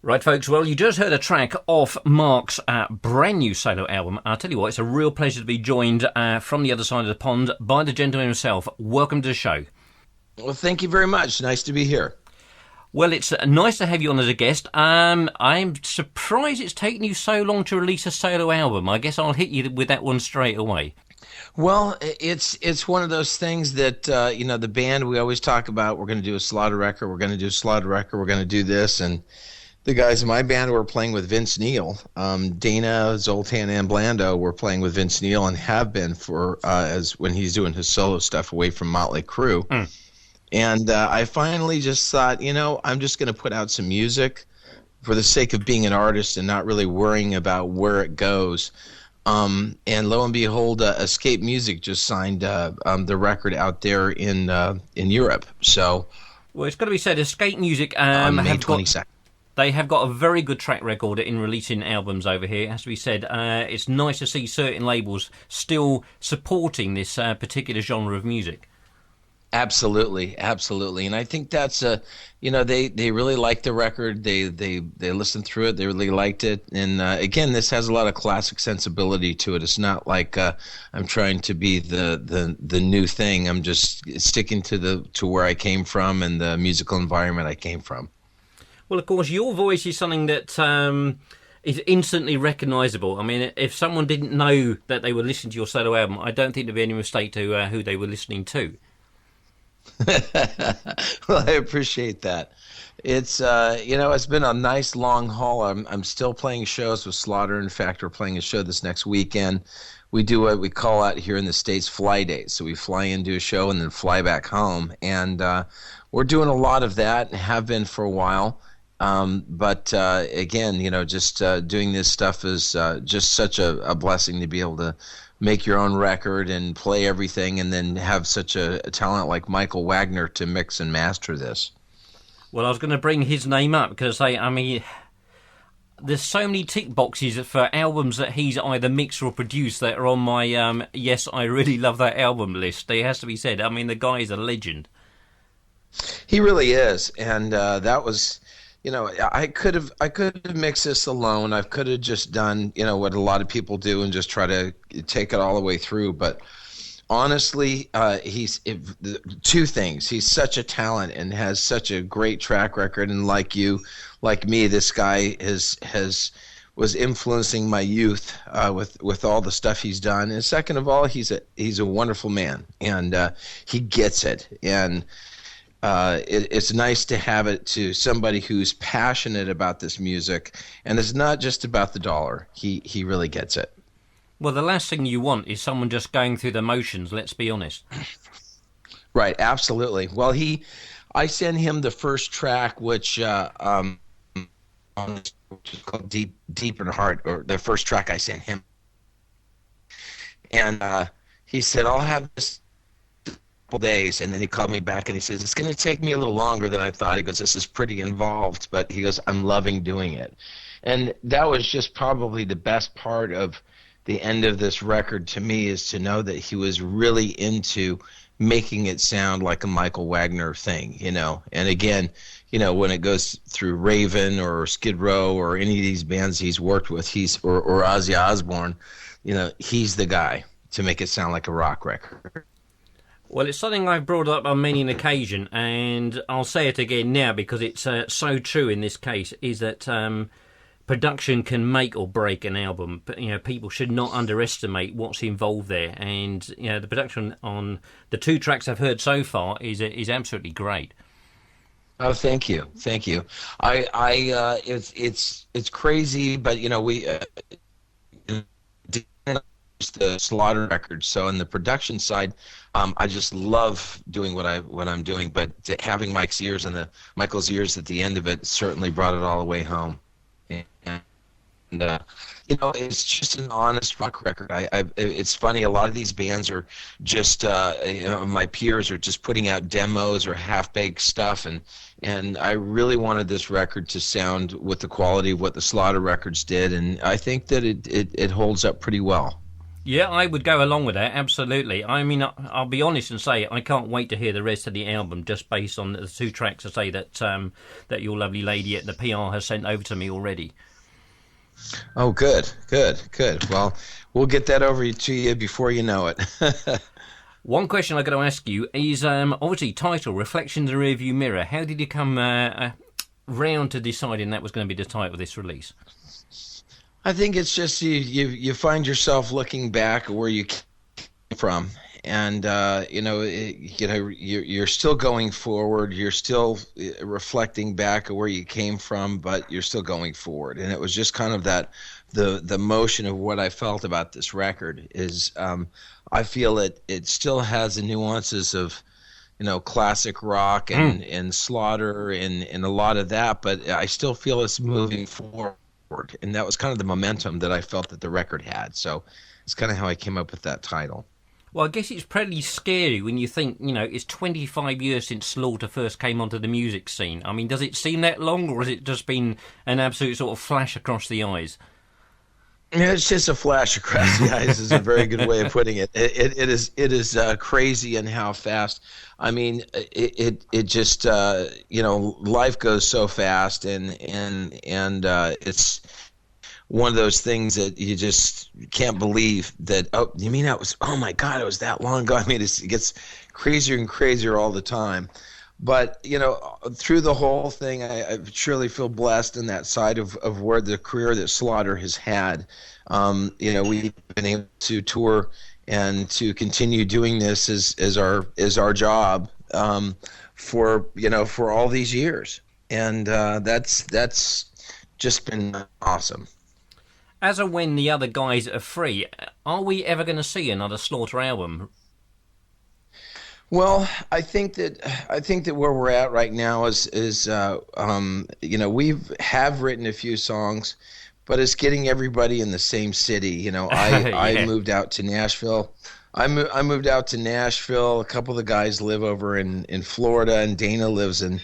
Right, folks, well, you just heard a track off Mark's brand new solo album. I'll tell you what, it's a real pleasure to be joined from the other side of the pond by the gentleman himself. Welcome to the show. Well, thank you very much. Nice to be here. Well, it's nice to have you on as a guest. I'm surprised it's taken you so long to release a solo album. I guess I'll hit you with that one straight away. Well, it's one of those things that, the band, we always talk about, we're going to do a Slaughter record, we're going to do a Slaughter record, we're going to do this, and the guys in my band were playing with Vince Neil. Dana, Zoltan, and Blando were playing with Vince Neil and have been for as when he's doing his solo stuff away from Motley Crue. And I finally just thought, I'm just going to put out some music for the sake of being an artist and not really worrying about where it goes. And lo and behold, Escape Music just signed the record out there in Europe. So, well, it's got to be said, Escape Music on May 22nd. They have got a very good track record in releasing albums over here, it has to be said. It's nice to see certain labels still supporting this particular genre of music. Absolutely. And I think that's they really liked the record. They listened through it. They really liked it. And again, this has a lot of classic sensibility to it. It's not like I'm trying to be the new thing. I'm just sticking to where I came from and the musical environment I came from. Well, of course, your voice is something that is instantly recognisable. I mean, if someone didn't know that they were listening to your solo album, I don't think there'd be any mistake to who they were listening to. Well, I appreciate that. It's it's been a nice long haul. I'm still playing shows with Slaughter. In fact, we're playing a show this next weekend. We do what we call out here in the States fly days. So we fly in, do a show, and then fly back home. And we're doing a lot of that and have been for a while. But again, just doing this stuff is just such a blessing to be able to make your own record and play everything, and then have such a talent like Michael Wagner to mix and master this. Well, I was going to bring his name up because there's so many tick boxes for albums that he's either mixed or produced that are on my yes, I really love that album list. It has to be said. I mean, the guy is a legend. He really is, and that was. I could have mixed this alone. I could have just done, what a lot of people do and just try to take it all the way through. But honestly, two things. He's such a talent and has such a great track record. And like me, this guy was influencing my youth with all the stuff he's done. And second of all, he's a wonderful man, and he gets it. And it's nice to have it to somebody who's passionate about this music, and it's not just about the dollar. He really gets it. Well, the last thing you want is someone just going through the motions, let's be honest. Right, absolutely. Well, I sent him the first track, which is called Deep in Heart, or the first track I sent him. And he said, I'll have this days, and then he called me back and he says, it's going to take me a little longer than I thought. He goes, this is pretty involved, but he goes, I'm loving doing it. And that was just probably the best part of the end of this record to me, is to know that he was really into making it sound like a Michael Wagner thing, and again, when it goes through Raven or Skid Row or any of these bands he's worked with, or Ozzy Osbourne, he's the guy to make it sound like a rock record. Well, it's something I've brought up on many an occasion, and I'll say it again now because it's so true in this case, is that production can make or break an album. But, people should not underestimate what's involved there. And, the production on the two tracks I've heard so far is absolutely great. Oh, thank you. It's crazy, but, we the Slaughter record. So in the production side, I just love doing what I'm doing, but having Michael's ears at the end of it certainly brought it all the way home. And it's just an honest rock record. It's funny, a lot of these bands are just my peers are just putting out demos or half-baked stuff, and I really wanted this record to sound with the quality of what the Slaughter records did, and I think that it holds up pretty well. Yeah, I would go along with that, absolutely. I mean, I'll be honest and say I can't wait to hear the rest of the album just based on the two tracks I say that your lovely lady at the PR has sent over to me already. Oh, good, good, good. Well, we'll get that over to you before you know it. One question I've got to ask you is obviously title, Reflections in the Rearview Mirror. How did you come round to deciding that was going to be the title of this release? I think it's just you find yourself looking back at where you came from, and you're still going forward. You're still reflecting back at where you came from, but you're still going forward. And it was just kind of that the motion of what I felt about this record is I feel it still has the nuances of classic rock and Slaughter and a lot of that, but I still feel it's moving forward. And that was kind of the momentum that I felt that the record had. So it's kind of how I came up with that title. Well, I guess it's pretty scary when you think, it's 25 years since Slaughter first came onto the music scene. I mean, does it seem that long, or has it just been an absolute sort of flash across the eyes? Yeah, it's just a flash across the eyes is a very good way of putting it. It is crazy in how fast. I mean, it just life goes so fast, and it's one of those things that you just can't believe that. Oh, you mean that was? Oh my God, it was that long ago. I mean, it gets crazier and crazier all the time. But, through the whole thing, I truly feel blessed in that side of where the career that Slaughter has had. We've been able to tour and to continue doing this as our job for all these years. And that's just been awesome. As and when the other guys are free, are we ever going to see another Slaughter album? Well, I think that where we're at right now is we have written a few songs, but it's getting everybody in the same city. I moved out to Nashville. I moved out to Nashville. A couple of the guys live over in Florida, and Dana lives in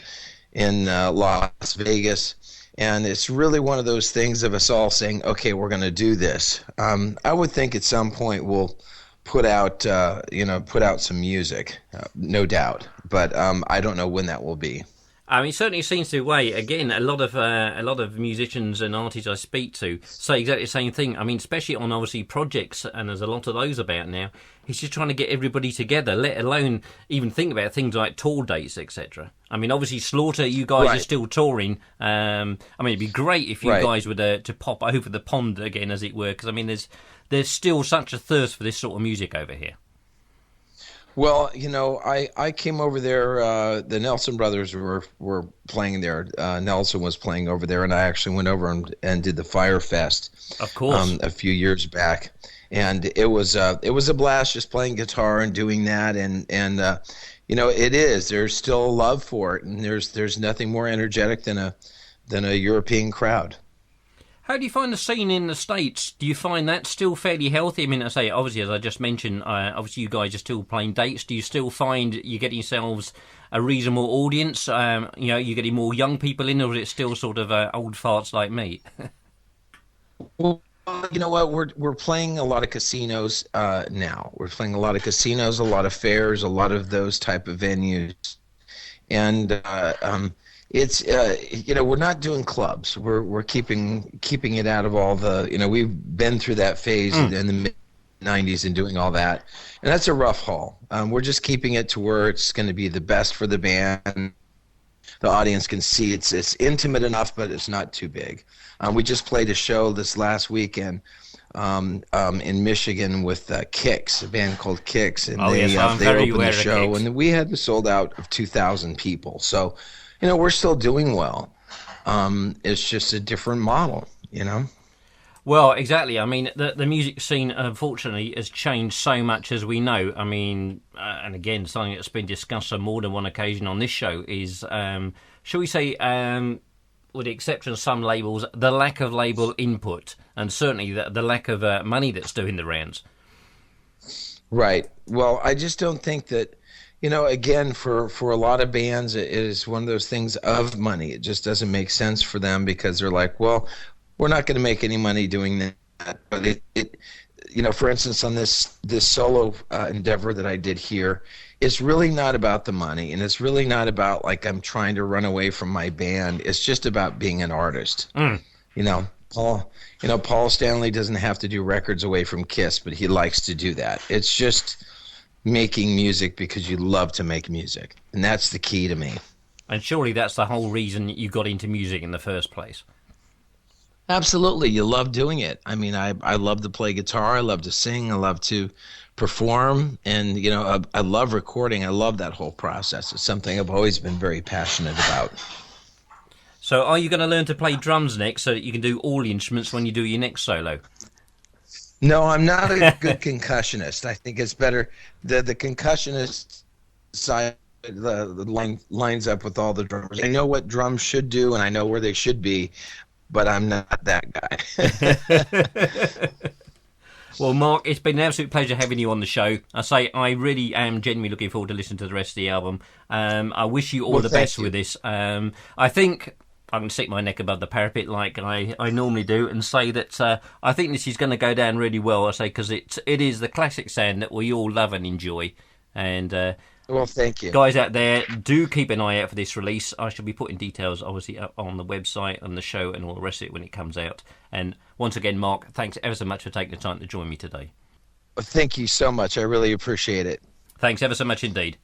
Las Vegas. And it's really one of those things of us all saying, okay, we're going to do this. I would think at some point we'll put out some music, no doubt. But I don't know when that will be. I mean, it certainly seems to way. Again, a lot of musicians and artists I speak to say exactly the same thing. I mean, especially on obviously projects, and there's a lot of those about now. He's just trying to get everybody together, let alone even think about things like tour dates, etc. I mean, obviously, Slaughter, you guys are still touring. I mean, it'd be great if you guys were to pop over the pond again, as it were, because I mean, there's still such a thirst for this sort of music over here. Well, I came over there. The Nelson brothers were playing there. Nelson was playing over there, and I actually went over and did the Fire Fest, of course, a few years back. And it was a blast just playing guitar and doing that. And it is. There's still a love for it, and there's nothing more energetic than a European crowd. How do you find the scene in the States? Do you find that still fairly healthy? I mean, I say, obviously, as I just mentioned, obviously you guys are still playing dates. Do you still find you're getting yourselves a reasonable audience? You're getting more young people in, or is it still sort of old farts like me? Well, you know what? We're playing a lot of casinos now. We're playing a lot of casinos, a lot of fairs, a lot of those type of venues. And it's we're not doing clubs. We're keeping it out of all the we've been through that phase in the mid '90s and doing all that, and that's a rough haul. We're just keeping it to where it's going to be the best for the band. The audience can see it's intimate enough, but it's not too big. We just played a show this last weekend in Michigan with Kicks, a band called Kicks, and they opened the show, and we had sold out of 2,000 people. So. We're still doing well. It's just a different model, Well, exactly. I mean, the music scene, unfortunately, has changed so much, as we know. I mean, and again, something that's been discussed on more than one occasion on this show is, shall we say, with the exception of some labels, the lack of label input, and certainly the lack of money that's doing the rounds. Right. Well, I just don't think that, again, for a lot of bands, it is one of those things of money. It just doesn't make sense for them because they're like, well, we're not going to make any money doing that. But for instance, on this solo endeavor that I did here, it's really not about the money, and it's really not about like I'm trying to run away from my band. It's just about being an artist. You know, Paul Stanley doesn't have to do records away from Kiss, but he likes to do that. It's just making music because you love to make music, and that's the key to me. And surely that's the whole reason you got into music in the first place. Absolutely. You love doing it. I mean, I love to play guitar. I love to sing. I love to perform. And, I love recording. I love that whole process. It's something I've always been very passionate about. So are you going to learn to play drums next so that you can do all the instruments when you do your next solo? No, I'm not a good concussionist. I think it's better. The concussionist side the lines up with all the drummers. I know what drums should do, and I know where they should be, but I'm not that guy. Well, Mark, it's been an absolute pleasure having you on the show. I really am genuinely looking forward to listening to the rest of the album. I wish you all the best with this. I think I'm going to stick my neck above the parapet like I normally do and say that I think this is going to go down really well, because it is the classic sound that we all love and enjoy. And well, thank you. Guys out there, do keep an eye out for this release. I shall be putting details, obviously, up on the website and the show and all the rest of it when it comes out. And once again, Mark, thanks ever so much for taking the time to join me today. Thank you so much. I really appreciate it. Thanks ever so much indeed.